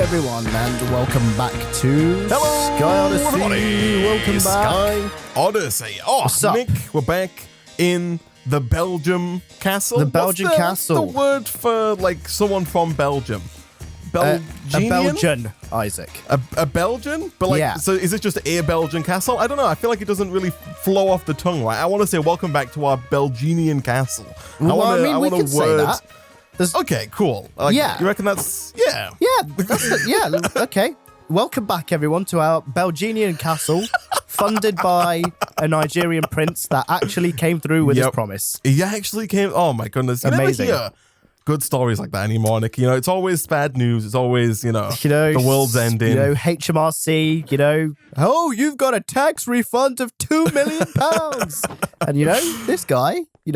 everyone, and welcome back to Sky Odyssey. Everybody. Welcome back. Sky Odyssey. Oh, What's up? Nick, we're back in the Belgium castle. The Belgian castle. What's the word for, like, someone from Belgium? A Belgian, Isaac. A Belgian? But, like, Yeah. So is it just a Belgian castle? I don't know. I feel like it doesn't really flow off the tongue, right? I want to say welcome back to our Belgian castle. We can say that. Okay, cool. Like, Yeah. You reckon that's... Yeah. Yeah, okay. Welcome back, everyone, to our Belgian castle, funded by a Nigerian prince that actually came through with his promise. He actually came... Oh, my goodness. Amazing. You never hear good stories like that anymore, Nick. You know, it's always bad news. It's always, the world's ending. You know, HMRC, oh, you've got a tax refund of £2 million. And, this guy, he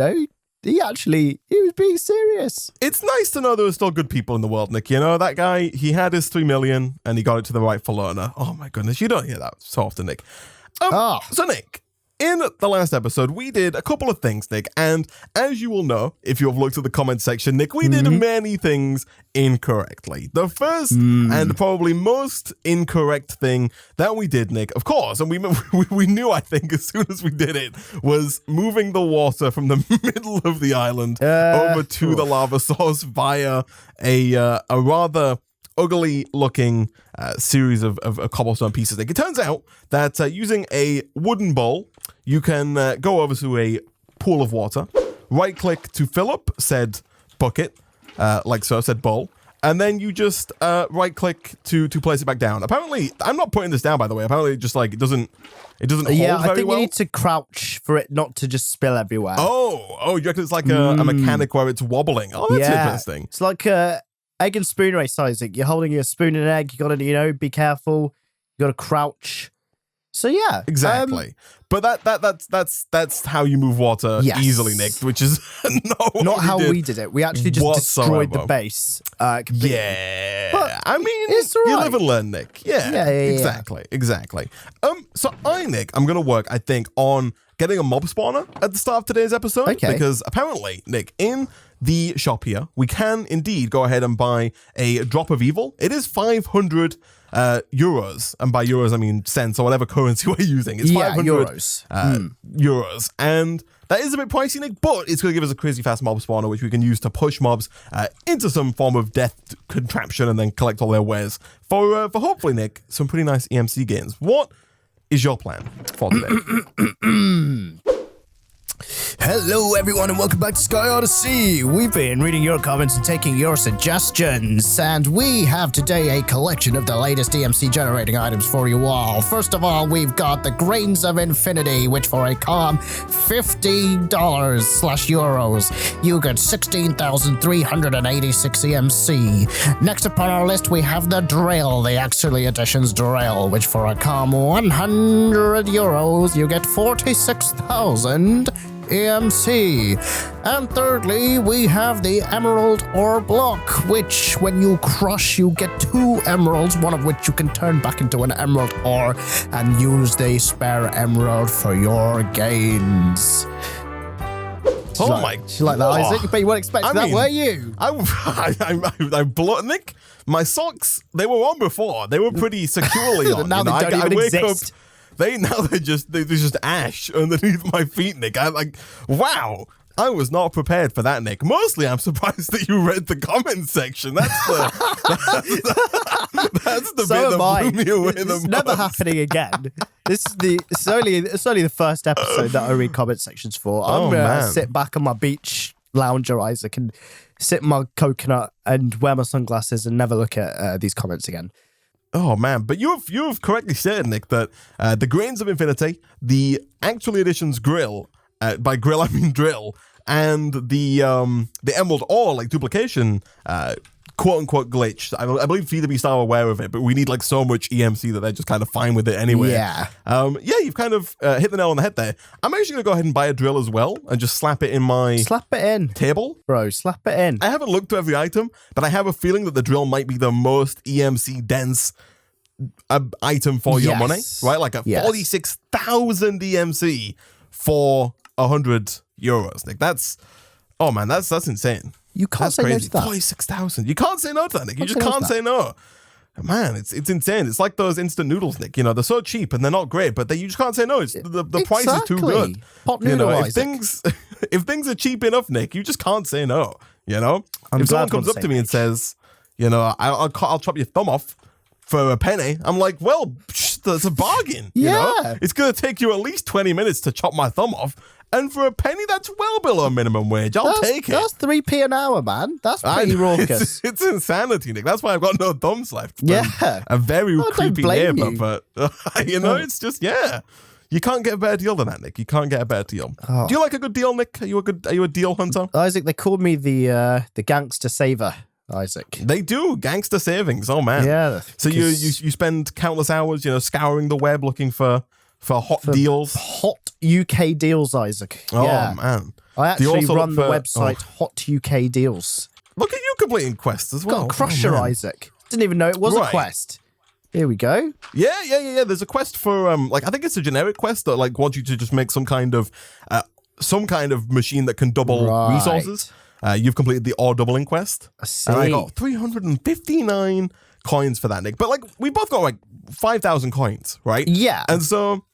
was being serious. It's nice to know there are still good people in the world, Nick. You know, that guy, he had his 3 million and he got it to the rightful owner. Oh, my goodness. You don't hear that so often, Nick. So, Nick, in the last episode, we did a couple of things, Nick. And as you will know, if you have looked at the comment section, Nick, we did many things incorrectly. The first and probably most incorrect thing that we did, Nick, of course, and we knew, I think, as soon as we did it, was moving the water from the middle of the island over to the lava source via a rather ugly-looking series of cobblestone pieces. Like, it turns out that using a wooden bowl, you can go over to a pool of water, right-click to fill up said bucket, like so, said bowl, and then you just right-click to place it back down. Apparently, I'm not putting this down, by the way. Apparently, it just like it doesn't hold very well. Yeah, I think you need to crouch for it not to just spill everywhere. Oh, you reckon it's like a mechanic where it's wobbling? Oh, that's interesting. It's like egg and spoon race, Isaac. You're holding your spoon and egg. You got to, be careful. You got to crouch. So yeah, exactly. But that's how you move water easily, Nick. Which is not how we did it. We actually just destroyed the base. Completely. Yeah, but I mean, it's all right. You live and learn, Nick. Yeah, exactly. So Nick, I'm gonna work, I think, on getting a mob spawner at the start of today's episode. Okay. Because apparently, Nick, in the shop here, we can indeed go ahead and buy a drop of evil. It is 500 euros, and by euros I mean cents or whatever currency we're using. It's 500 euros, and that is a bit pricey, Nick, but it's going to give us a crazy fast mob spawner, which we can use to push mobs into some form of death contraption and then collect all their wares for hopefully, Nick, some pretty nice EMC gains. What is your plan for today? Hello, everyone, and welcome back to Sky Odyssey. We've been reading your comments and taking your suggestions, and we have today a collection of the latest EMC generating items for you all. First of all, we've got the Grains of Infinity, which for a calm $50/euros, you get 16,386 EMC. Next upon our list, we have the Drill, the Actually Editions Drill, which for a calm €100, you get 46,000 EMC. And thirdly, we have the Emerald Ore Block, which when you crush, you get 2 emeralds, one of which you can turn back into an emerald ore and use the spare emerald for your gains. My like that, Isaac? But you weren't expecting that, were you? I blow, Nick. My socks, they were on before. They were pretty securely on. Now they don't even exist. They're just ash underneath my feet, Nick. Wow. I was not prepared for that, Nick. Mostly, I'm surprised that you read the comment section. That's the bit that blew me away the most. It's never happening again. It's only the first episode that I read comment sections for. I'm gonna sit back on my beach lounger, Isaac, and sip my coconut and wear my sunglasses and never look at these comments again. Oh, man. But you've correctly said, Nick, that the Grains of Infinity, the Actual Editions Grill, by grill I mean drill, and the Emerald Ore, like duplication, quote-unquote glitch. I believe FTB are aware of it, but we need like so much EMC that they're just kind of fine with it anyway. Yeah. You've kind of hit the nail on the head there. I'm actually going to go ahead and buy a drill as well and just slap it in my table. Bro, slap it in. I haven't looked at every item, but I have a feeling that the drill might be the most EMC dense item for your money, right? Like a 46,000 EMC for 100 euros. Like that's insane. You can't say no to that. 46,000. You can't say no to that, Nick. You just can't say no. Man, it's insane. It's like those instant noodles, Nick. You know, they're so cheap and they're not great, but you just can't say no. It's the price is too good. Pot noodle, if things are cheap enough, Nick, you just can't say no. You know, if someone comes up to me and says, you know, I'll chop your thumb off for a penny, I'm like, well, that's a bargain. You know? It's gonna take you at least 20 minutes to chop my thumb off. And for a penny, that's well below minimum wage. I'll take it. That's 3p an hour, man. That's pretty raucous. It's insanity, Nick. That's why I've got no thumbs left. Yeah. A very creepy neighbor, but you know, it's just, you can't get a better deal than that, Nick. You can't get a better deal. Do you like a good deal, Nick? Are you a deal hunter? Isaac, they called me the gangster saver, Isaac. They do. Gangster savings. Oh, man. Yeah. So you spend countless hours, you know, scouring the web looking for hot deals. Hot UK deals, Isaac. Oh, man. I actually run the website Hot UK Deals. Look at you completing quests as well. Got a crusher, Isaac. Didn't even know it was a quest. Here we go. Yeah. There's a quest for I think it's a generic quest that wants you to just make some kind of machine that can double resources. You've completed the ore doubling quest. I see. And I got 359 coins for that, Nick. But we both got 5,000 coins, right? Yeah. And so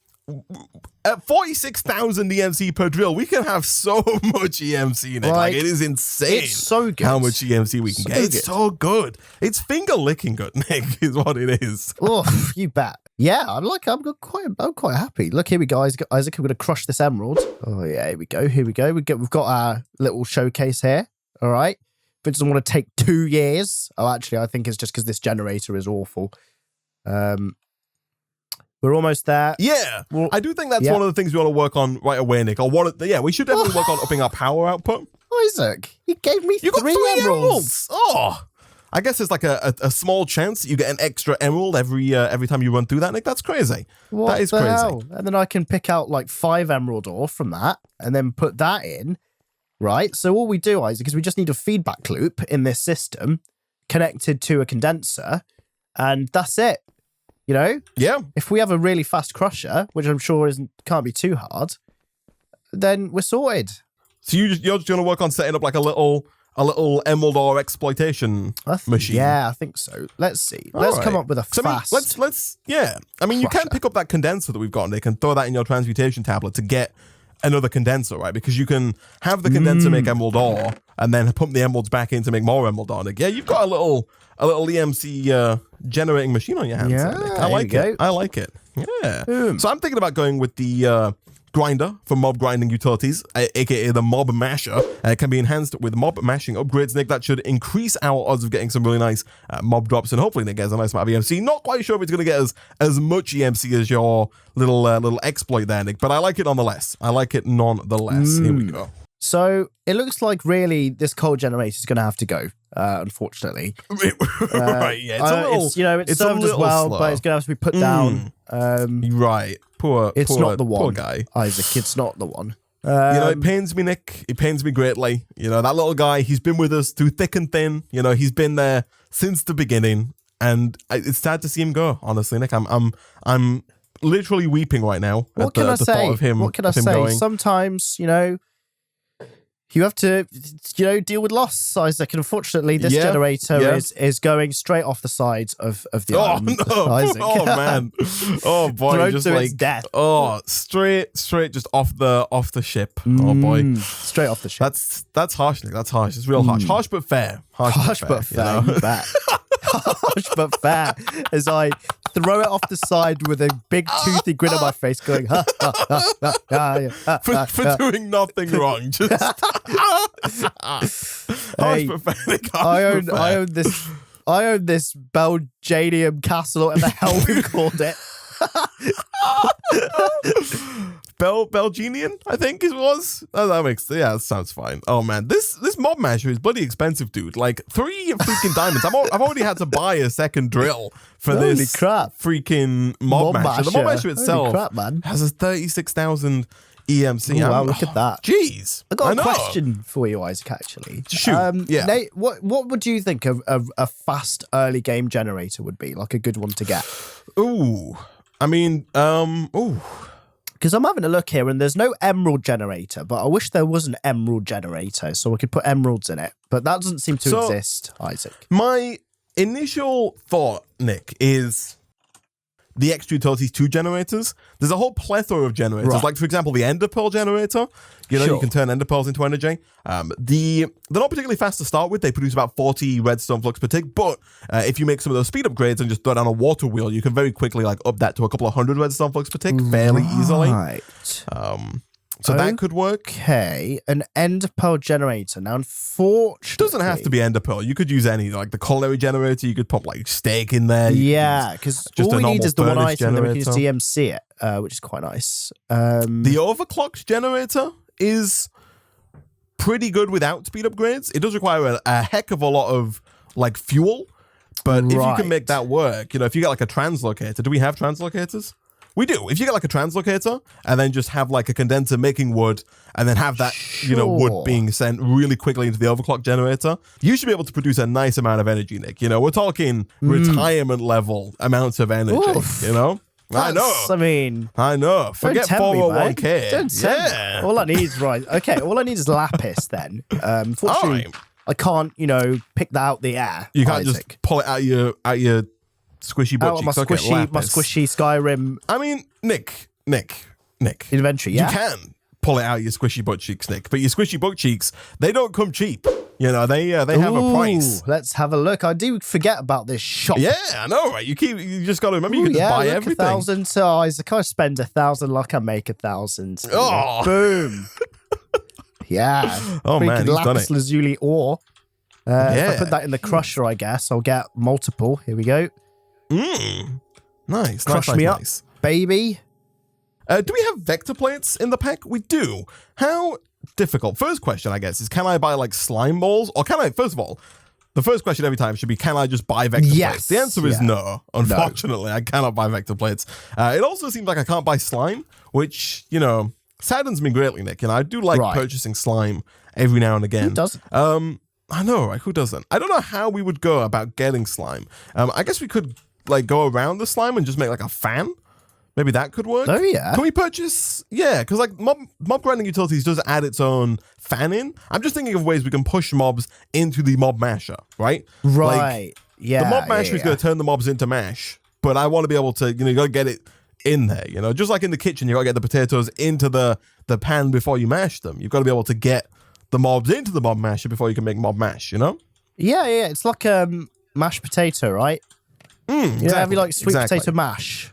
at 46,000 EMC per drill, we can have so much EMC, Nick. Like, it is insane. It's so good. How much EMC we can get. It's so good. It's finger licking good, Nick, is what it is. Oh, you bet. Yeah, I'm quite happy. Look, here we go, Isaac. I'm going to crush this emerald. Oh yeah, here we go. We've got our little showcase here. All right. If it doesn't want to take 2 years. Oh, actually, I think it's just because this generator is awful. We're almost there. Yeah, I do think that's one of the things we want to work on right away, Nick. We should definitely work on upping our power output. Isaac, you gave me three emeralds. Oh, I guess there's a small chance that you get an extra emerald every time you run through that, Nick. That's crazy. That is crazy. Hell? And then I can pick out 5 emerald ore from that and then put that in, right? So all we do, Isaac, is we just need a feedback loop in this system connected to a condenser, and that's it. You know? Yeah. If we have a really fast crusher, which I'm sure can't be too hard, then we're sorted. So you're just going to work on setting up a little emerald ore exploitation machine. Yeah, I think so. Let's see. Let's come up with a fast. Let's I mean, you can pick up that condenser that we've got, Nick, and throw that in your transmutation tablet to get another condenser, right? Because you can have the condenser make emerald ore and then pump the emeralds back in to make more emerald ore, Nick. Yeah, you've got a little EMC generating machine on your hands. Yeah, Nick. I like it. Yeah. So I'm thinking about going with the grinder for mob grinding utilities, aka the mob masher. It can be enhanced with mob mashing upgrades, Nick. That should increase our odds of getting some really nice mob drops, and hopefully Nick gets a nice amount of EMC. Not quite sure if it's going to get as much EMC as your little exploit there, Nick, but I like it nonetheless. Here we go. So it looks like really this coal generator is going to have to go, unfortunately. Right, yeah. It's served as well, slow. but it's going to have to be put down. Right. It's not the one. Poor guy. Isaac, it's not the one. It pains me, Nick. It pains me greatly. You know, that little guy, he's been with us through thick and thin. You know, he's been there since the beginning. And it's sad to see him go, honestly, Nick. I'm literally weeping right now at the thought of him. What can I say? Going. Sometimes, you have to, deal with loss, Isaac. And unfortunately, this generator is going straight off the sides of the island, Isaac. Oh, man. Oh, boy. Thrown just to its death. Oh, straight just off the ship. Oh, boy. Straight off the ship. That's harsh, Nick. That's harsh. It's real harsh. Harsh but fair. Harsh but fair. You bet. Harsh but fair. As I throw it off the side with a big toothy grin on my face going, ha, ha, ha, ha, ha, ha, for doing nothing wrong. Just hey, I own this Belgium castle, whatever the hell we called it. Belgian, I think it was. Oh, that sounds fine. Oh man, this mob masher is bloody expensive, dude. 3 freaking diamonds. I've already had to buy a second drill for this freaking mob masher. The mob masher itself has a 36,000 EMC. Oh, wow, look at that. Jeez. I got a question for you, Isaac, actually. Shoot. Nate, what would you think of a fast early game generator would be? Like a good one to get? Ooh. I mean, because I'm having a look here and there's no emerald generator, but I wish there was an emerald generator so I could put emeralds in it. But that doesn't seem to exist, Isaac. My initial thought, Nick, is the extra utilities 2 generators. There's a whole plethora of generators. Like, for example, the Ender Pearl generator. You know, you can turn Ender Pearls into energy. They're not particularly fast to start with. They produce about 40 redstone flux per tick. But if you make some of those speed upgrades and just throw down a water wheel, you can very quickly like up that to a couple of hundred redstone flux per tick fairly easily. So that could work. Okay, an Ender Pearl generator. Now, unfortunately, it doesn't have to be Ender Pearl. You could use any, like the culinary generator. You could put like steak in there. Yeah, because all we need is the one item, then we can just EMC it, which is quite nice. The overclocked generator is pretty good without speed upgrades. It does require a heck of a lot of like fuel, but if you can make that work, you know, if you get like a translocator, do we have translocators? We do. If you get like a translocator and then just have like a condenser making wood and then have that, you know, wood being sent really quickly into the overclock generator, you should be able to produce a nice amount of energy, Nick. You know, we're talking retirement level amounts of energy, you know? I know. Forget 401k. Don't tempt me. All I need is all I need is lapis then. Unfortunately, I can't, you know, pick that out the air. You can't just pull it out your squishy butt cheeks. My squishy Skyrim. I mean, Nick. Inventory, yeah? You can pull it out your squishy butt cheeks, Nick, but your squishy butt cheeks, they don't come cheap. You know, they have a price. Let's have a look. I do forget about this shop. Yeah, I know, right? You just got to remember, you can just buy everything. 1,000 to Isaac. I spend 1,000 like I make 1,000. Oh. Boom. Yeah. Oh, man, he's done it. Lazuli ore. If I put that in the crusher, I guess, I'll get multiple. Here we go. Nice. Crush me up, baby. Do we have vector plates in the pack? We do. How difficult? First question, I guess, is can I buy like slime balls? Or can I, first of all, the first question every time should be, can I just buy vector plates? The answer is no. Unfortunately, I cannot buy vector plates. It also seems like I can't buy slime, which, you know, saddens me greatly, Nick. And I do like purchasing slime every now and again. Who doesn't? I know, right? Who doesn't? I don't know how we would go about getting slime. I guess we could like go around the slime and just make like a fan. Maybe that could work. Oh, yeah. Can we purchase? Yeah, because like mob grinding utilities does add its own fan in. I'm just thinking of ways we can push mobs into the mob masher, right? Right. Like, yeah. The mob masher is going to turn the mobs into mash, but I want to be able to, you know, you got to get it in there, you know, just like in the kitchen, you got to get the potatoes into the pan before you mash them. You've got to be able to get the mobs into the mob masher before you can make mob mash, you know? Yeah. It's like mashed potato, right? Exactly. Have you like sweet potato mash?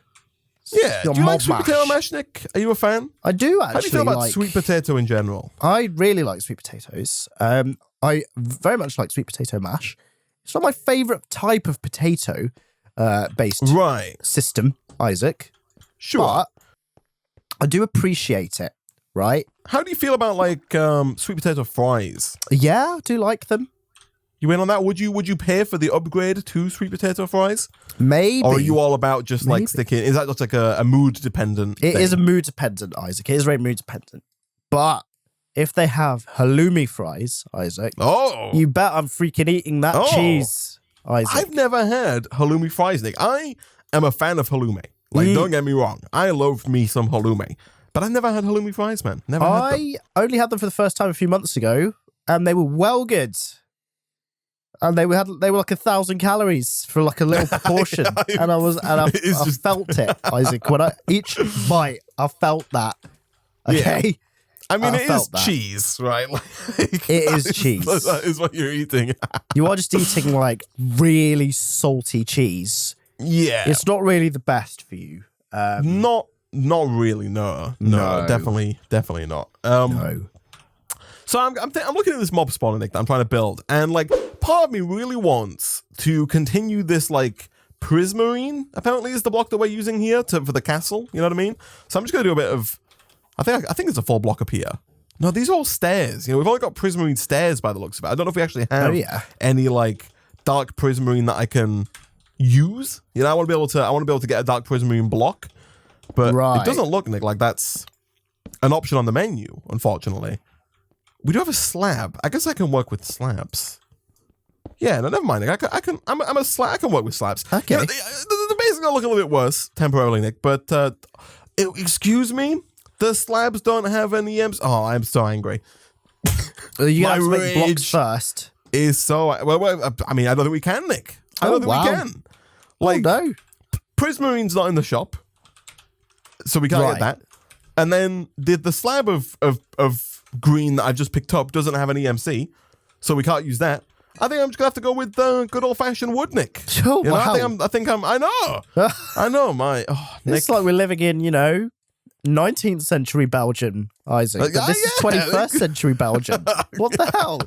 Yeah. Do you like sweet potato mash, Nick? Are you a fan? I do, actually. How do you feel about sweet potato in general? I really like sweet potatoes. I very much like sweet potato mash. It's not my favourite type of potato based system, Isaac. Sure. But I do appreciate it, right? How do you feel about like sweet potato fries? Yeah, I do like them. You in on that? Would you pay for the upgrade to sweet potato fries? Maybe. Or are you all about just like sticking? Is that just like a mood dependent thing? It is a mood dependent, Isaac. It is very mood dependent. But if they have halloumi fries, Isaac, you bet I'm freaking eating that cheese, Isaac. I've never had halloumi fries, Nick. I am a fan of halloumi. Like, don't get me wrong. I love me some halloumi. But I've never had halloumi fries, man. Never had them. I only had them for the first time a few months ago, and they were well good. And they were like 1,000 calories for like a little portion, and I felt it, Isaac. When each bite, I felt that. Okay, yeah. I mean, it is cheese, right? Like, it is cheese. That is what you're eating. You are just eating like really salty cheese. Yeah, it's not really the best for you. Not really. No, definitely not. No. So I'm looking at this mob spawner, Nick, that I'm trying to build, and like part of me really wants to continue this like prismarine. Apparently, is the block that we're using here for the castle. You know what I mean? So I'm just gonna do a bit of. I think it's a full block up here. No, these are all stairs. You know, we've only got prismarine stairs by the looks of it. I don't know if we actually have any like dark prismarine that I can use. You know, I want to be able to get a dark prismarine block, but it doesn't look, Nick, like that's an option on the menu, unfortunately. We do have a slab. I guess I can work with slabs. Yeah, no, never mind, Nick. I can work with slabs. Okay. You know, the basics are looking a little bit worse temporarily, Nick, but excuse me, the slabs don't have any EMs. Oh, I'm so angry. You have to make blocks first. Is so well. I mean, I don't think we can, Nick. I don't think we can. Like, no. Prismarine's not in the shop, so we can't get that. And then the slab of green that I've just picked up doesn't have an EMC, so we can't use that. I think I'm just gonna have to go with good old fashioned wood, Nick. Oh, wow. I know. Nick. It's like we're living in, 19th century Belgium, Isaac. But this is 21st century Belgium. What the hell?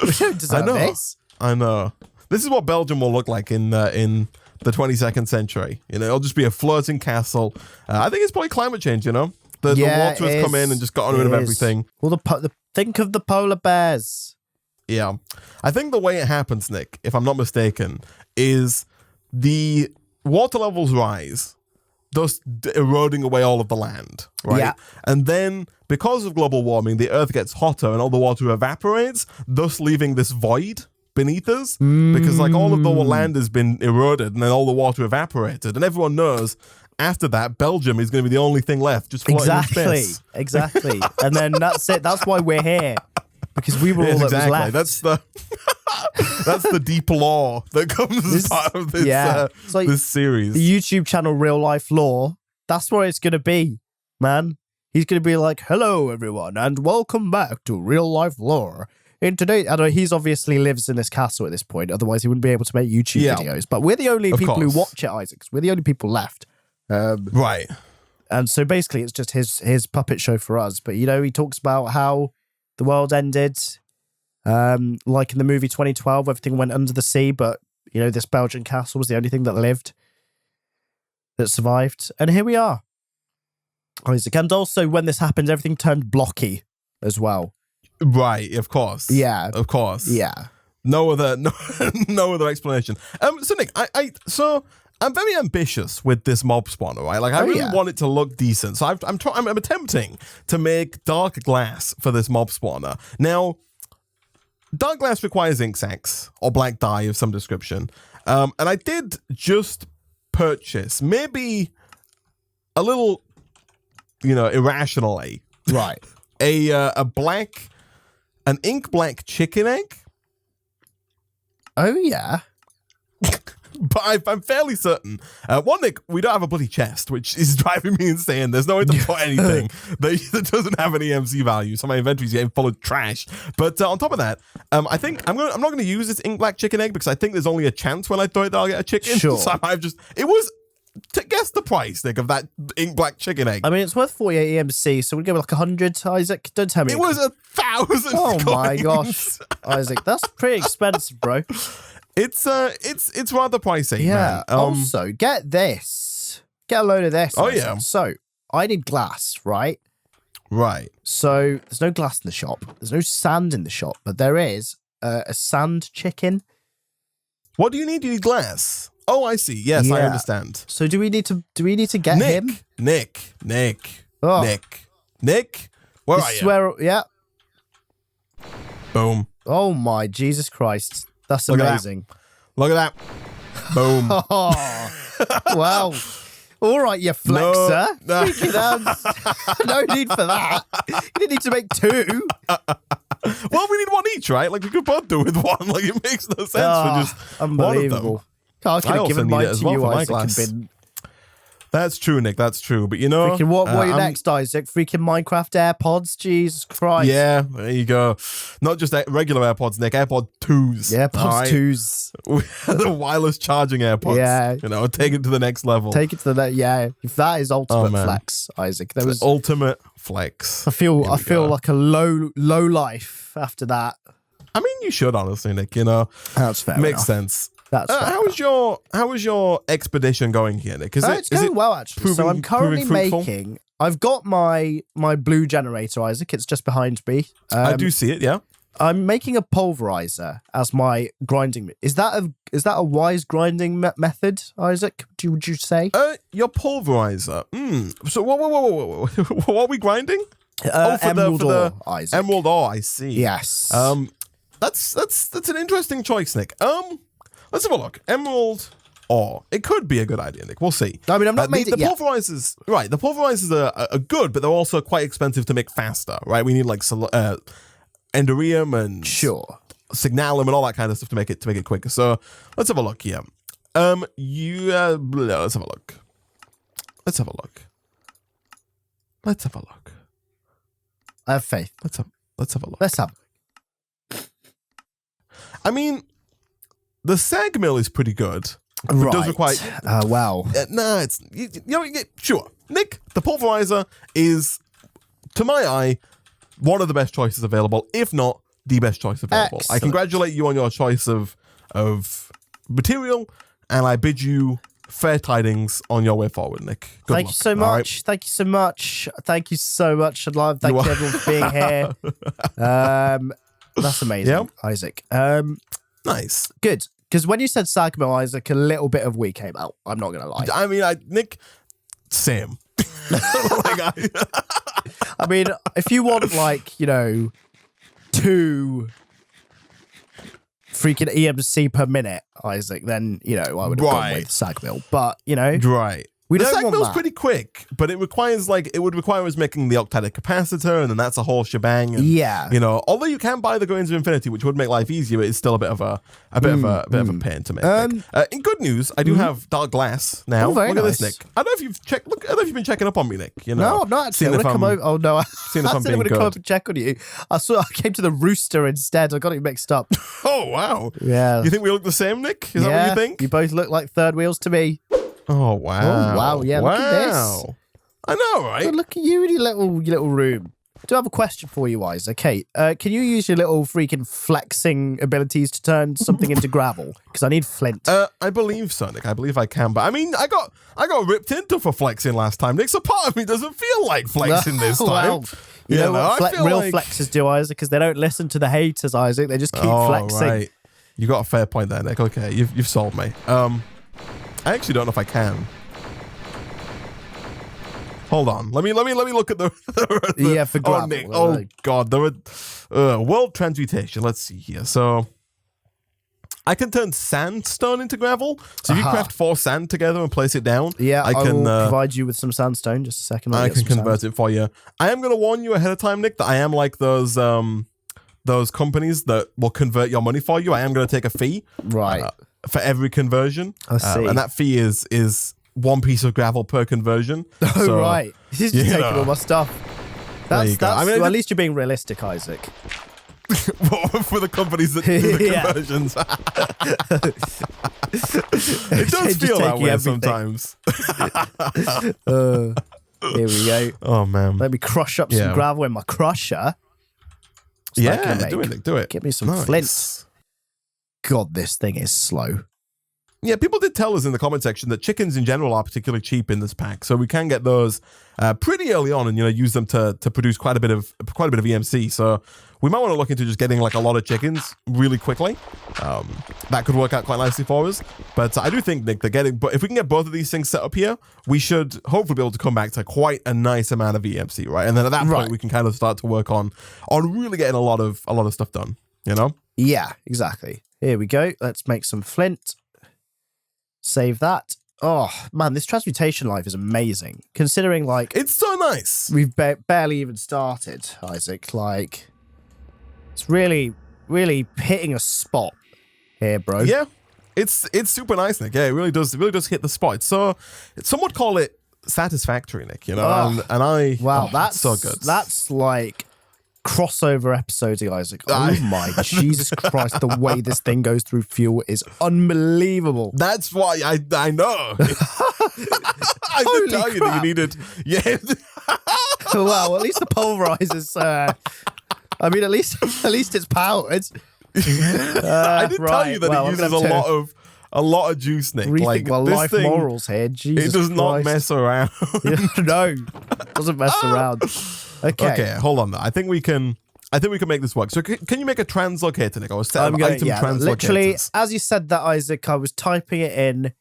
We don't deserve this. I know. This is what Belgium will look like in the 22nd century. It'll just be a floating castle. I think it's probably climate change. The water has come in and just gotten rid of everything. Well, think of the polar bears. Yeah. I think the way it happens, Nick, if I'm not mistaken, is the water levels rise, thus eroding away all of the land, right? Yeah. And then, because of global warming, the earth gets hotter and all the water evaporates, thus leaving this void beneath us, because all of the land has been eroded and then all the water evaporated. And everyone knows after that, Belgium is going to be the only thing left, just floating in space. Exactly. And then that's it. That's why we're here. Because we were all that was left. That's the deep lore that comes as part of this, this series. The YouTube channel Real Life Lore, that's where it's going to be, man. He's going to be like, hello, everyone, and welcome back to Real Life Lore. In today, I know he's obviously lives in this castle at this point, otherwise he wouldn't be able to make YouTube videos. But we're the only people who watch it, Isaac. We're the only people left. Right. And so basically it's just his puppet show for us. But, he talks about how the world ended, like in the movie 2012, everything went under the sea, but, this Belgian castle was the only thing that lived, that survived. And here we are, Isaac. And also, when this happened, everything turned blocky as well. Right, of course. Yeah. Of course. Yeah. No other explanation. So, Nick, I'm very ambitious with this mob spawner, right? Like, I really want it to look decent. So I'm attempting to make dark glass for this mob spawner. Now, dark glass requires ink sacs or black dye of some description. And I did just purchase, maybe a little, irrationally, right, an ink black chicken egg. Oh, yeah. But I'm fairly certain. One, Nick, we don't have a bloody chest, which is driving me insane. There's no way to put anything that doesn't have an EMC value, so my inventory's getting full of trash. But on top of that, I think I'm not going to use this ink black chicken egg because I think there's only a chance when I throw it that I'll get a chicken. Sure. So it was. To guess the price, Nick, of that ink black chicken egg. I mean, it's worth 48 EMC, so we'd go with like 100, Isaac. Don't tell me. It was 1,000. Oh my gosh, Isaac, that's pretty expensive, bro. It's rather pricey. Yeah. Man. Also, get this. Get a load of this. Oh, Isaac. yeah. So, I need glass, right? Right. So, there's no glass in the shop. There's no sand in the shop, but there is a sand chicken. What do you need? You need glass. Oh, I see. Yes, I understand. So, do we need to get him? Nick. Oh. Nick. Where are you? Yeah. Boom. Oh my Jesus Christ. That's amazing. Look at that. Boom. Oh, wow. All right, you flexer. No. No need for that. You didn't need to make two. Well, we need one each, right? Like, we could both do with one. Like, it makes no sense for just unbelievable. One of them. I could have given mine to you, Isaac. That's true, Nick. That's true. But freaking what are you next, Isaac? Freaking Minecraft AirPods? Jesus Christ. Yeah, there you go. Not just regular AirPods, Nick. AirPod 2s. Yeah, AirPods 2s. The wireless charging AirPods. Yeah. Take it to the next level. Take it to the next. Yeah. If that is ultimate flex, Isaac. There was ultimate flex. I feel like a low life after that. I mean, you should, honestly, Nick. That's fair. Makes sense. That's how was your expedition going here, Nick? It's going well, actually. So I'm currently making. I've got my blue generator, Isaac. It's just behind me. I do see it. Yeah. I'm making a pulverizer as my grinding. Is that a wise grinding method, Isaac? Would you say? Your pulverizer. So what are we grinding? Emerald ore, Isaac. Emerald ore. I see. Yes. That's an interesting choice, Nick. Let's have a look. Emerald ore. It could be a good idea, Nick. We'll see. I mean, I've not made it yet. Pulverizers, right? The pulverizers are good, but they're also quite expensive to make faster, right? We need like enderium and sure. signal them and all that kind of stuff to make it quicker. So let's have a look here. Let's have a look. Let's have a look. Let's have a look. I have faith. Let's have a look. Let's have. I mean, the sag mill is pretty good. Right. It does require. Wow. Nah, it's sure. Nick, the pulverizer is, to my eye, one of the best choices available, if not the best choice available. Excellent. I congratulate you on your choice of material, and I bid you fair tidings on your way forward, Nick. Good Thank luck. you so much. Right? Thank you so much. Thank you so much. I'd love thank you everyone for being here. That's amazing, Yep. Isaac. Nice. Good. Because when you said sag mill, Isaac, a little bit of we came out. I'm not gonna lie. I mean, Nick, same. I mean, if you want like, 2 freaking EMC per minute, Isaac, then, I would have gone with sag mill. But, Right. we The don't sag want mill's that. pretty quick, but it would require us making the octadic capacitor, and then that's a whole shebang. And, Yeah. although you can buy the grains of infinity, which would make life easier, it's still a bit of a pain to make. Nick. In good news, I do have dark glass now. Oh, very Look at this, nice. Nick. I don't know if you've checked. I don't know if you've been checking up on me, Nick. No, I'm not actually. Seeing I'm if gonna come I'm- over. Oh no, I seeing if I'm said I'm being gonna come good. up and check on you. I came to the rooster instead. I got it mixed up. Oh wow. Yeah. You think we look the same, Nick? Is that what you think? You both look like third wheels to me. Oh wow. Oh, wow, yeah, look at this. I know, right? Oh, look at you in your little room. I do have a question for you, Isaac. Okay, can you use your little freaking flexing abilities to turn something into gravel? Because I need flint. I believe so, Nick. I believe I can, but I mean, I got ripped into for flexing last time, Nick. So part of me doesn't feel like flexing this time. Well, you know what I feel real like- flexers do, Isaac? Because they don't listen to the haters, Isaac. They just keep flexing. Right. You got a fair point there, Nick. Okay, you've sold me. I actually don't know if I can. Hold on. Let me look at the Yeah, for gravel. Nick. Oh God, there were world transmutation. Let's see here. So I can turn sandstone into gravel. So if you craft 4 sand together and place it down, Yeah, I can will provide you with some sandstone. Just a second. I can convert it for you. I am going to warn you ahead of time, Nick, that I am like those companies that will convert your money for you. I am going to take a fee, Right. for every conversion. I see. And that fee is 1 piece of gravel per conversion. Oh, So, right. He's just taking all my stuff. There you go. I mean, well, at least you're being realistic, Isaac. for the companies that do the Yeah. conversions. It does Just feel that taking way everything. sometimes. Here we go. Oh, man. Let me crush up some Yeah. gravel in my crusher. What's that Yeah, gonna make? do it, Nick. Do it. Give me some Nice. flint. God, this thing is slow. Yeah, people did tell us in the comment section that chickens in general are particularly cheap in this pack, so we can get those pretty early on, and use them to produce quite a bit of EMC. So we might want to look into just getting like a lot of chickens really quickly. That could work out quite nicely for us. But I do think, Nick, but if we can get both of these things set up here, we should hopefully be able to come back to quite a nice amount of EMC, right? And then at that point, we can kind of start to work on really getting a lot of stuff done. Yeah, exactly. Here we go. Let's make some flint. Save that. Oh, man, this transmutation life is amazing. Considering, like, It's so nice. we've barely even started, Isaac. Like, it's really, really hitting a spot here, bro. Yeah, it's super nice, Nick. Yeah, it really does hit the spot. So some would call it satisfactory, Nick. And I That's so good. That's like crossover episodes, Isaac. Oh my Jesus Christ! The way this thing goes through fuel is unbelievable. That's why I know. I Holy did tell you that crap. you needed. Yeah. Wow, at least the pulverizers. I mean, at least it's powered. I did tell you that it uses a lot of juice, Nick. Rethink my this life thing, morals here. Jesus it does not Christ. mess around. No, doesn't mess around. Okay, hold on. I think we can make this work. So can you make a translocator, Nick? I was I'm going, item translocators. literally, as you said that, Isaac, I was typing it in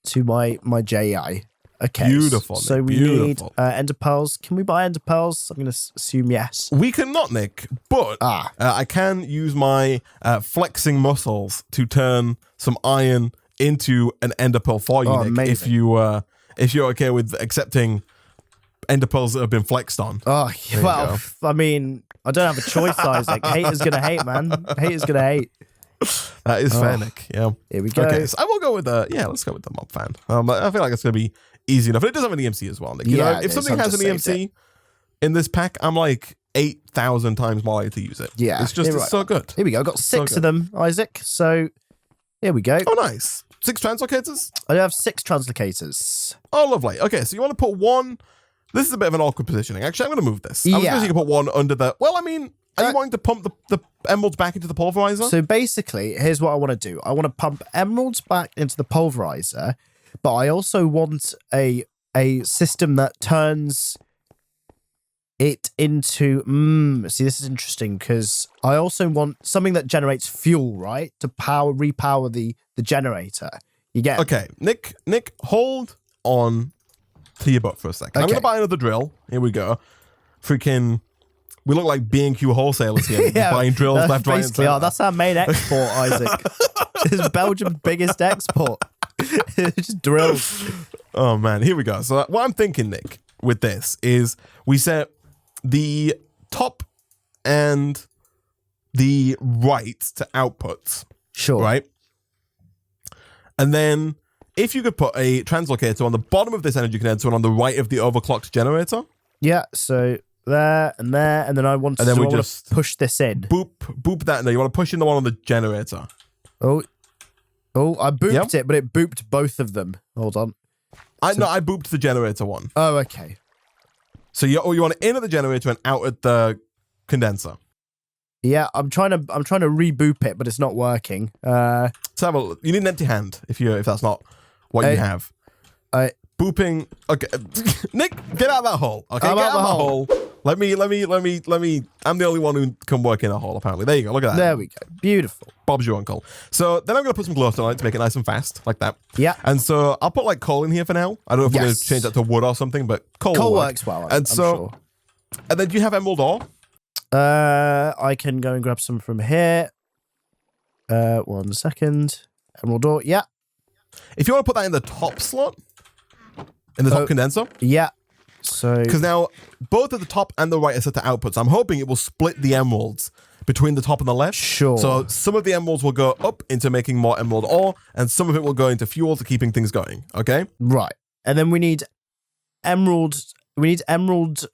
to my JI. Okay. Beautiful, So Nick, we beautiful. need ender pearls. Can we buy ender pearls? I'm going to assume yes. We cannot, Nick, but I can use my flexing muscles to turn some iron into an ender pearl for you, Oh, Nick. amazing. If you're okay with accepting ender pearls that have been flexed on. Oh, well, I mean, I don't have a choice, Isaac. Haters gonna hate, man. Haters gonna hate. That is fair, Nick. Yeah. Here we go. Okay, so I will go with let's go with the mob fan. I feel like it's gonna be easy enough. And it does have an EMC as well, Nick. You know, if something has an EMC in this pack, I'm like 8,000 times more likely to use it. Yeah. It's so good. Here we go. I got 6 of them, Isaac. So here we go. Oh, nice. 6 translocators? I have 6 translocators. Oh, lovely. Okay, so you want to put one. This is a bit of an awkward positioning. Actually, I'm going to move this. I was going to put one under the. Well, I mean, are you wanting to pump the emeralds back into the pulverizer? So basically, here's what I want to do. I want to pump emeralds back into the pulverizer, but I also want a system that turns it into. See, this is interesting because I also want something that generates fuel, right, to repower the generator. You get okay, Nick, hold on to your butt for a second. Okay. I'm going to buy another drill. Here we go. Freaking. We look like B&Q wholesalers here. Buying drills left, right, and center. That's our main export, Isaac. It's Belgium's biggest export. Just drills. Oh, man. Here we go. So what I'm thinking, Nick, with this is we set the top and the right to outputs. Sure. Right? And then if you could put a translocator on the bottom of this energy condenser and on the right of the overclocked generator. Yeah, so there, and then I want to push this in. Boop that. No, you want to push in the one on the generator. Oh, I booped it, but it booped both of them. Hold on. I booped the generator one. Oh, okay. So you want to in at the generator and out at the condenser. Yeah, I'm trying to reboop it, but it's not working. Let's have a look. You need an empty hand if that's not what you have. Booping. Okay, Nick, get out of that hole. Okay, get out of the hole. Let me. I'm the only one who can work in a hole. Apparently, there you go. Look at that. There we go. Beautiful. Bob's your uncle. So then I'm gonna put some glowstone on it to make it nice and fast, like that. Yeah. And so I'll put like coal in here for now. I don't know if we're gonna change that to wood or something, but coal works well. I'm sure. And then do you have emerald ore? I can go and grab some from here. 1 second. Emerald ore. Yeah. If you want to put that in the top slot, in the top condenser. Yeah. So because now both at the top and the right are set to outputs. I'm hoping it will split the emeralds between the top and the left. Sure. So some of the emeralds will go up into making more emerald ore, and some of it will go into fuel to keeping things going. Okay. Right. And then we need emerald. The emerald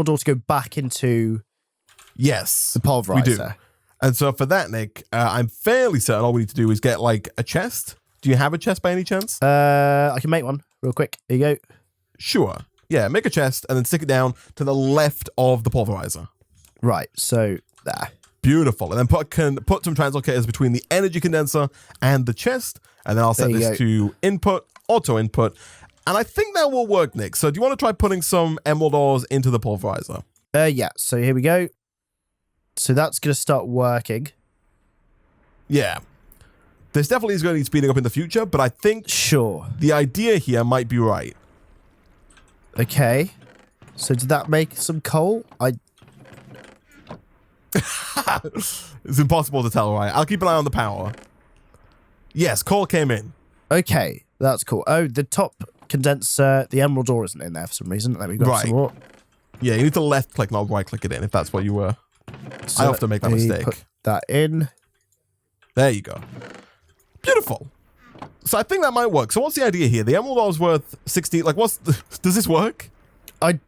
ore to go back into. Yes, the pulverizer. We do. And so for that, Nick, I'm fairly certain all we need to do is get like a chest. Do you have a chest by any chance? I can make one real quick. Here you go. Sure. Yeah, make a chest and then stick it down to the left of the pulverizer. Right. So there. Beautiful. And then put some translocators between the energy condenser and the chest, and then I'll set this to input, auto input, and I think that will work, Nick. So do you want to try putting some emerald ores into the pulverizer? Yeah. So here we go. So that's going to start working. Yeah. This definitely is going to need speeding up in the future, but I think the idea here might be right. Okay. So did that make some coal? It's impossible to tell, right? I'll keep an eye on the power. Yes, coal came in. Okay, that's cool. Oh, the top condenser, the emerald ore isn't in there for some reason. Let me grab some more. Yeah, you need to left click, not right click it in if that's what you were. So I often make that mistake. Put that in. There you go. Beautiful. So I think that might work. So what's the idea here? The emerald ore is worth 60. Like, does this work? I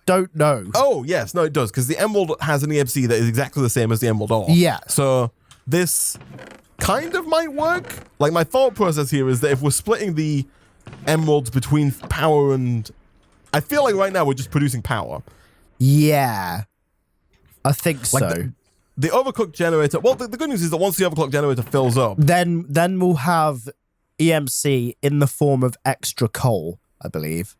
don't know. Oh, yes. No, it does. Because the emerald has an EMC that is exactly the same as the emerald ore. Yeah. So this kind of might work. Like, my thought process here is that if we're splitting the emeralds between power and... I feel like right now we're just producing power. Yeah. I think so. The overclocked generator... Well, the good news is that once the overclocked generator fills up... Then we'll have EMC in the form of extra coal, I believe.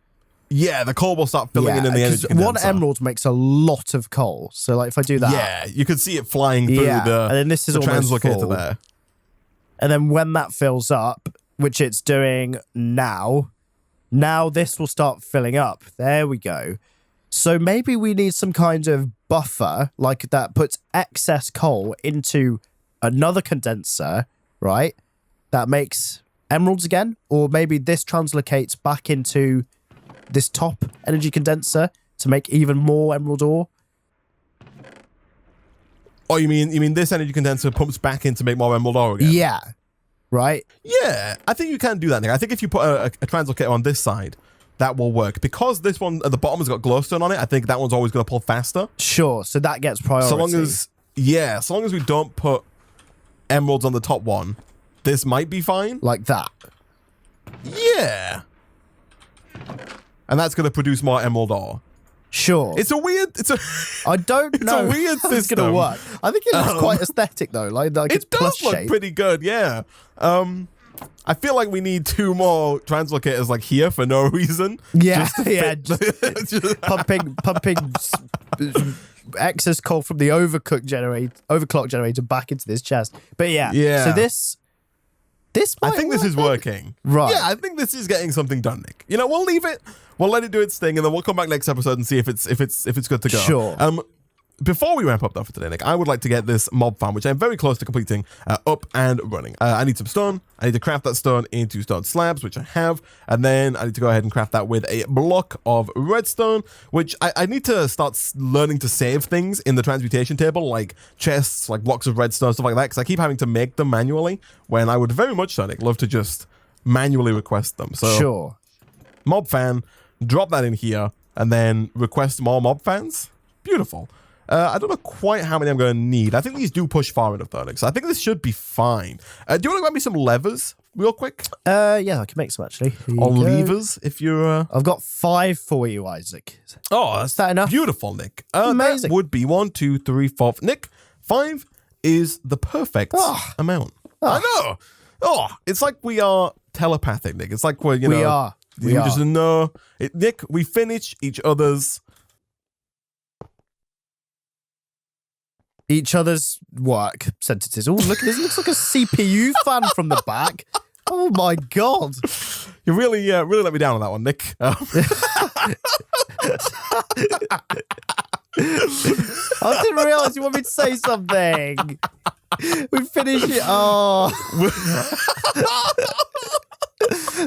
Yeah, the coal will start filling in the energy condenser. One emerald makes a lot of coal. So, like, if I do that... Yeah, you can see it flying through the and then this is the translocator there. And then when that fills up, which it's doing now this will start filling up. There we go. So maybe we need some kind of buffer, like that puts excess coal into another condenser, right? That makes emeralds again. Or maybe this translocates back into this top energy condenser to make even more emerald ore. Oh, you mean this energy condenser pumps back in to make more emerald ore again? Yeah. Right? Yeah, I think you can do that, Nick. I think if you put a translocator on this side, that will work. Because this one at the bottom has got glowstone on it, I think that one's always going to pull faster. Sure, so that gets priority. So long as we don't put emeralds on the top one, this might be fine. Like that. Yeah. And that's going to produce more emerald ore. Sure. I don't know. It's a weird system. It's going to work. I think it looks quite aesthetic though. Like it's it does look shape. pretty good, yeah. I feel like we need 2 more translocators like here for no reason. Yeah, just pumping excess coal from the overclock generator back into this chest. But yeah. So this might I think this is working. Right. Yeah, I think this is getting something done, Nick. You know, we'll leave it. We'll let it do its thing, and then we'll come back next episode and see if it's good to go. Sure. Before we wrap up though for today, Nick, I would like to get this mob farm, which I'm very close to completing, up and running. I need some stone. I need to craft that stone into stone slabs, which I have, and then I need to go ahead and craft that with a block of redstone, which I need to start learning to save things in the transmutation table, like chests, like blocks of redstone, stuff like that, because I keep having to make them manually, when I would very much, Nick, love to just manually request them. So sure. Mob fan, drop that in here, and then request more mob fans. Beautiful. I don't know quite how many I'm going to need. I think these do push far enough, though, Nick, so I think this should be fine. Do you want to grab me some levers real quick? Yeah, I can make some, actually. Or levers, if you're... I've got 5 for you, Isaac. Oh, is that enough? Beautiful, Nick. Amazing. That would be 1, 2, 3, 4... Nick, 5 is the perfect amount. I know. Oh, it's like we are telepathic, Nick. It's like we're, you know... We are. We just know. Nick, we finish each other's work sentences. Oh, look at this. It looks like a CPU fan from the back. Oh my god. You really let me down on that one, Nick. I didn't realise you wanted me to say something. We finished it. Oh.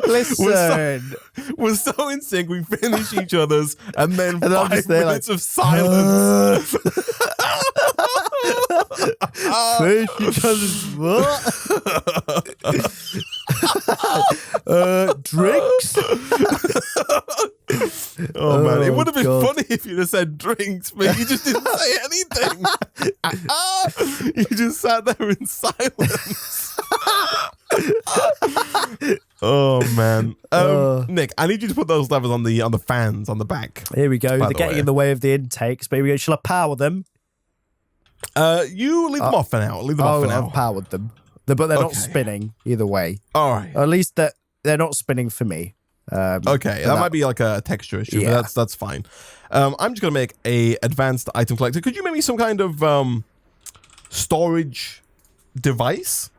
Listen. We're so in sync. We finish each other's and then 5 minutes of silence. Finish each other's what? Drinks? Oh man, it would have been funny if you'd have said drinks, but you just didn't say anything. You just sat there in silence. Oh man, Nick, I need you to put those levers on the fans on the back. Here we go. They're getting in the way of the intakes. But here we go. Shall I power them? You leave them off for now. Leave them off for now. I've powered them, but they're not spinning either way. All right. Or at least they're not spinning for me. Okay, that might be like a texture issue, but that's fine. I'm just gonna make a advanced item collector. Could you make me some kind of storage device?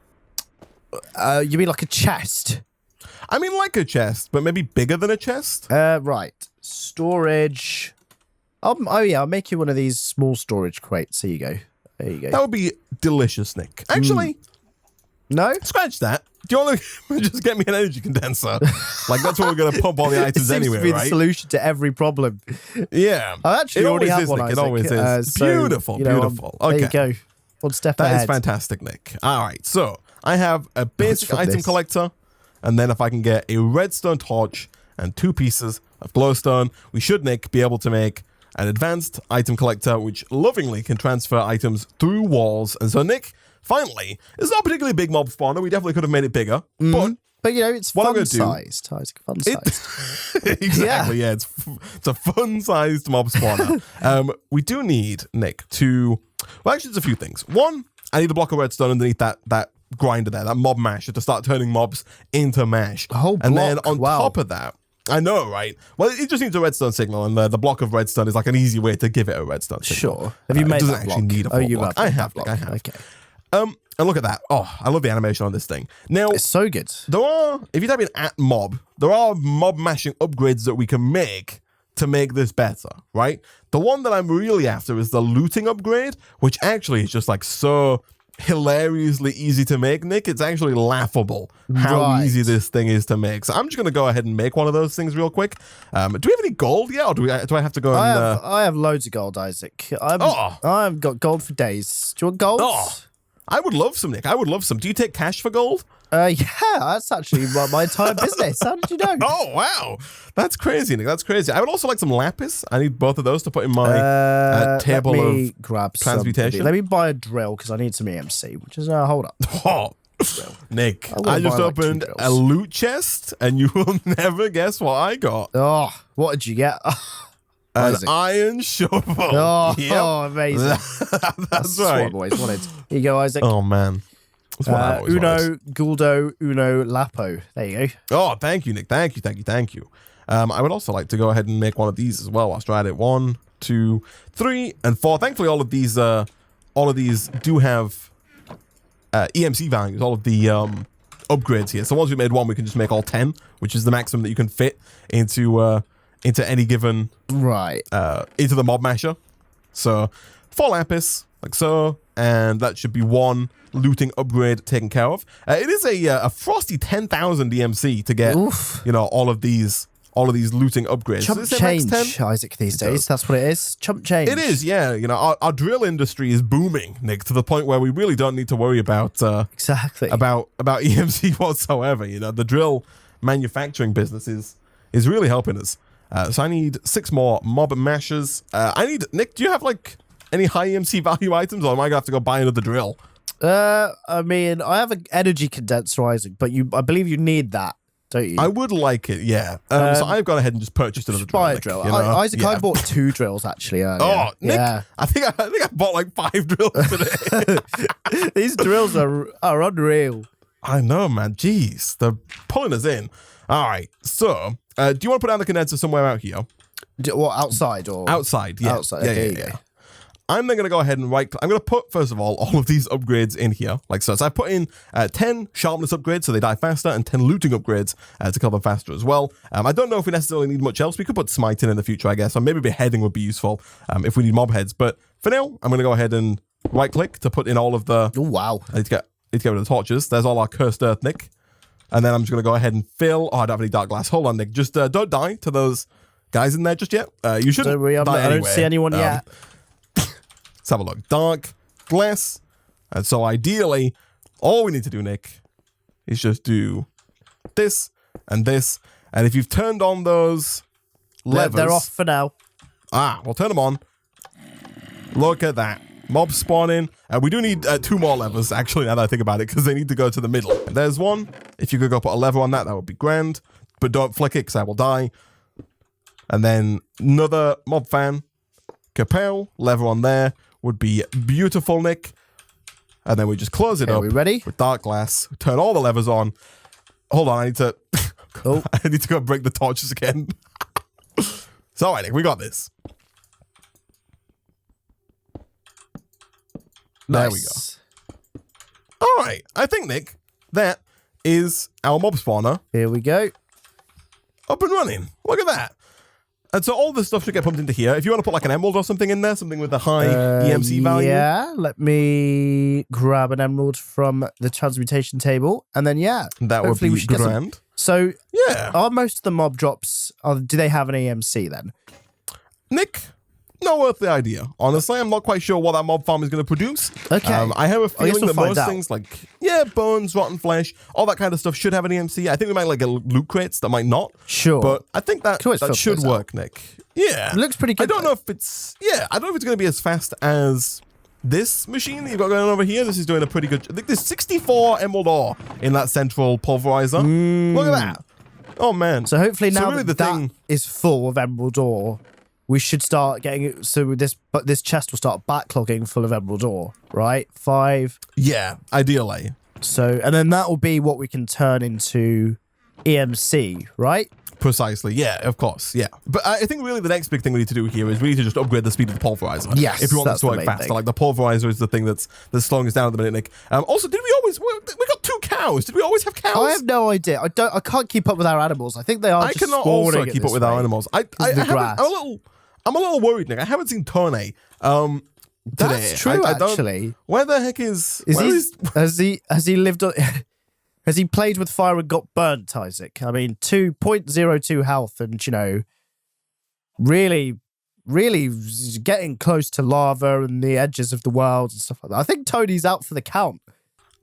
You mean like a chest? I mean like a chest, but maybe bigger than a chest. Right. Storage. I'll make you one of these small storage crates. There you go. There you go. That would be delicious, Nick. Actually, no? Scratch that. Do you want to just get me an energy condenser? Like, that's what we're going to pump all the items anyway, right? It seems to be the solution to every problem. Yeah. I actually already have one, Isaac. It always is. Beautiful, beautiful. Okay. There you go. One step ahead. That is fantastic, Nick. All right, so I have a basic item collector, and then if I can get a redstone torch and 2 pieces of glowstone, we should, Nick, be able to make an advanced item collector, which lovingly can transfer items through walls. And so, Nick, finally, it's not a particularly big mob spawner. We definitely could have made it bigger, but you know, it's fun-sized. Fun-sized. Exactly, yeah. It's a fun-sized mob spawner. We do need, Nick, to... Well, actually, there's a few things. One, I need a block of redstone underneath that grinder there, that mob masher, to start turning mobs into mash. A whole block? And then on top of that, I know, right? Well, it just needs a redstone signal, and the block of redstone is like an easy way to give it a redstone signal. Sure. Have you made it that doesn't actually need a full block. I have. Okay. And look at that. Oh, I love the animation on this thing. Now, it's so good. There are, if you type in @mob, there are mob mashing upgrades that we can make to make this better, right? The one that I'm really after is the looting upgrade, which actually is just like so hilariously easy to make, Nick. It's actually laughable how easy this thing is to make. So I'm just going to go ahead and make one of those things real quick. Do we have any gold yet, or do I have to go and... I have loads of gold, Isaac. I've got gold for days. Do you want gold? Oh, I would love some, Nick. I would love some. Do you take cash for gold? Yeah, that's actually my entire business. How did you know? Oh, wow. That's crazy, Nick. That's crazy. I would also like some lapis. I need both of those to put in my table of grab transmutation. Let me buy a drill because I need some EMC, which is, hold up. Oh, Nick, I just opened a loot chest, and you will never guess what I got. Oh, what did you get? An iron shovel. Oh, amazing. That's right. What I've always wanted. Here you go, Isaac. Oh, man. Uno, Guldo, Uno, Lapo. There you go. Oh, thank you, Nick. Thank you. I would also like to go ahead and make one of these as well whilst we're at it. 1, 2, 3, and 4. Thankfully, all of these do have EMC values. All of the upgrades here. So once we made one, we can just make all 10, which is the maximum that you can fit into any given into the mob masher. So 4 lapis, like so, and that should be 1 looting upgrade taken care of. It is a frosty 10,000 EMC to get all of these looting upgrades. Chump change, Isaac, these days. That's what it is. Chump change. It is, yeah. Our drill industry is booming, Nick, to the point where we really don't need to worry about exactly about EMC whatsoever. The drill manufacturing business is really helping us. So I need 6 more mob mashers. Nick, do you have any high EMC value items, or am I gonna have to go buy another drill? I mean, I have an energy condenser, Isaac, but I believe you need that, don't you? I would like it, yeah. So I've gone ahead and just purchased another drill. Buy a drill. Isaac, I bought 2 drills actually earlier. Oh, Nick, yeah. I think I bought 5 drills today. These drills are unreal. I know, man. Jeez, they're pulling us in. All right, so do you want to put down the condenser somewhere out here? What, outside or outside? Yeah, outside. Yeah. I'm then going to go ahead and I'm going to put, first of all of these upgrades in here, like so. So I put in 10 sharpness upgrades so they die faster, and 10 looting upgrades to kill them faster as well. I don't know if we necessarily need much else. We could put smite in the future, I guess, or maybe beheading would be useful if we need mob heads. But for now, I'm going to go ahead and right-click to put in all of the... Oh, wow. I need to get rid of the torches. There's all our cursed earth, Nick. And then I'm just going to go aid and fill... Oh, I don't have any dark glass. Hold on, Nick. Just don't die to those guys in there just yet. You shouldn't die anyway. I don't see anyone yet. Let's have a look. Dark glass. And so ideally, all we need to do, Nick, is just do this and this. And if you've turned on those levers... They're off for now. We'll turn them on. Look at that. Mob spawning. We do need 2 more levers, actually, now that I think about it, because they need to go to the middle. There's one. If you could go put a lever on that, that would be grand. But don't flick it, because I will die. And then another mob fan. Kapow. Lever on there. Would be beautiful, Nick. And then we just close it up. Are we ready? With dark glass. Turn all the levers on. Hold on, I need to... Oh. I need to go break the torches again. It's all right, Nick. We got this. There we go. All right. I think, Nick, that is our mob spawner. Here we go. Up and running. Look at that. And so all this stuff should get pumped into here. If you want to put an emerald or something in there, something with a high EMC value. Yeah, let me grab an emerald from the transmutation table. And then, that would be grand. So, are most of the mob drops, do they have an EMC then? Nick, no earthly idea. Honestly, I'm not quite sure what that mob farm is going to produce. Okay. I have a feeling that most things like, bones, rotten flesh, all that kind of stuff should have an EMC. I think we might get loot crates that might not. Sure. But I think that should work, Nick. Yeah. It looks pretty good. I don't know if it's going to be as fast as this machine that you've got going over here. This is doing a pretty good... I think there's 64 emerald ore in that central pulverizer. Look at that. Oh, man. So hopefully now really that is full of emerald ore, we should start getting it. So this chest will start backlogging full of emerald ore, right? 5. Yeah, ideally. So, and then that will be what we can turn into EMC, right? Precisely. Yeah, of course. Yeah. But I think really the next big thing we need to do here is we need to just upgrade the speed of the pulverizer. Yes. If we want this to work faster. Like the pulverizer is the thing that's slowing us down at the minute, Nick. Also, we got 2 cows. Did we always have cows? I have no idea. I can't keep up with our animals. I think they are. I cannot also keep up with our animals. I'm a little worried, Nick. I haven't seen Tone. today. That's true, actually. Where the heck is has he lived on? Has he played with fire and got burnt, Isaac? I mean, 2.02 health, and really getting close to lava and the edges of the world and stuff like that. I think Tony's out for the count,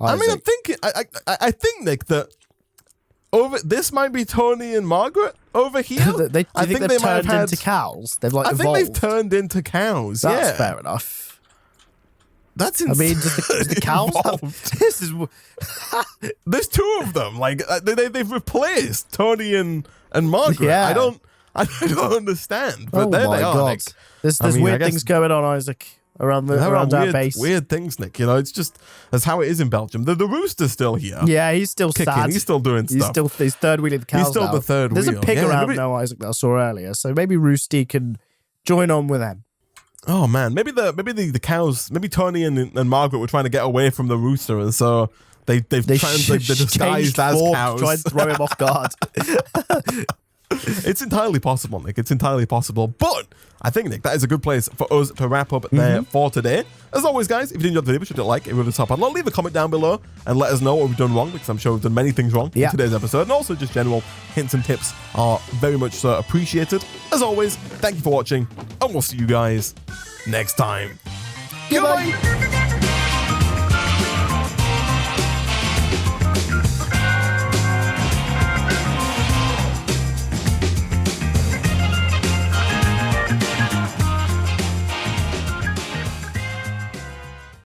Isaac. I mean, I'm thinking. I think, Nick, that this might be Tony and Margaret over here. I think they've turned into cows. They've evolved. I think they've turned into cows. That's fair enough. That's insane. I mean, does the cows have, this is there's two of them. Like they've replaced Tony and Margaret. Yeah. I don't understand. But there they are. God. Nick. There's weird things going on, Isaac, around our base. Weird things, Nick. It's just that's how it is in Belgium. The rooster's still here. Yeah, he's still kicking. sad. He's still doing stuff. He's third wheeling the cows. He's still now. the third There's wheel. a pig around now, Isaac, that I saw earlier. So maybe Roosty can join on with them. Oh man, maybe the cows, maybe Tony and Margaret were trying to get away from the rooster, and so they're disguised as cows, try and throw him off guard. It's entirely possible, Nick. It's entirely possible. But I think, Nick, that is a good place for us to wrap up there for today. As always, guys, if you enjoyed the video, be sure to like it really top. And leave a comment down below and let us know what we've done wrong, because I'm sure we've done many things wrong in today's episode. And also just general hints and tips are very much so appreciated. As always, thank you for watching, and we'll see you guys next time. Goodbye. Goodbye.